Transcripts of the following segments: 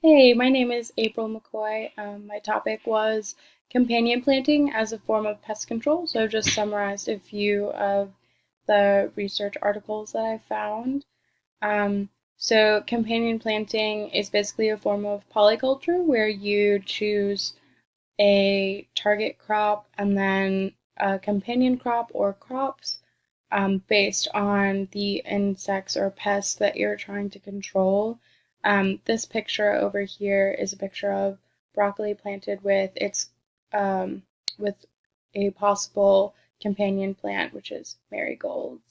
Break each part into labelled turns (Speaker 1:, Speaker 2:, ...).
Speaker 1: Hey, my name is April McCoy. My topic was companion planting as a form of pest control. So I've just summarized a few of the research articles that I found. So companion planting is basically a form of polyculture where you choose a target crop and then a companion crop or crops based on the insects or pests that you're trying to control. This picture over here is a picture of broccoli planted um, with a possible companion plant, which is marigolds.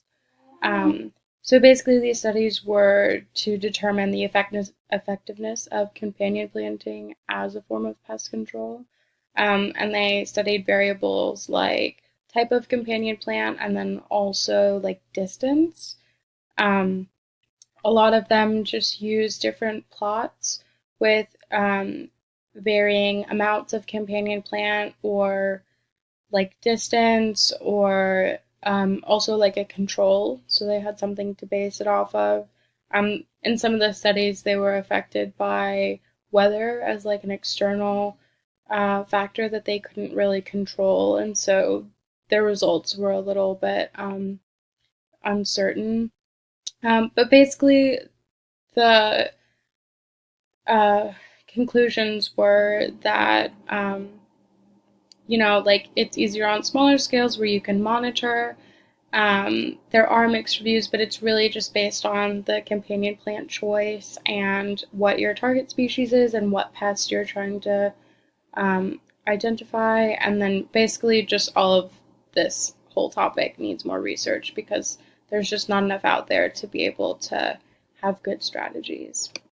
Speaker 1: Um, so basically, these studies were to determine the effectiveness of companion planting as a form of pest control. And they studied variables like type of companion plant and then also like distance. Um, a lot of them just use different plots with varying amounts of companion plant or like distance or also like a control. So they had something to base it off of. In some of the studies, they were affected by weather as like an external factor that they couldn't really control. And so their results were a little bit uncertain. But basically, the uh, conclusions were that like it's easier on smaller scales where you can monitor. There are mixed reviews, but it's really just based on the companion plant choice and what your target species is and what pest you're trying to identify. And then basically, just all of this whole topic needs more research because there's just not enough out there to be able to have good strategies.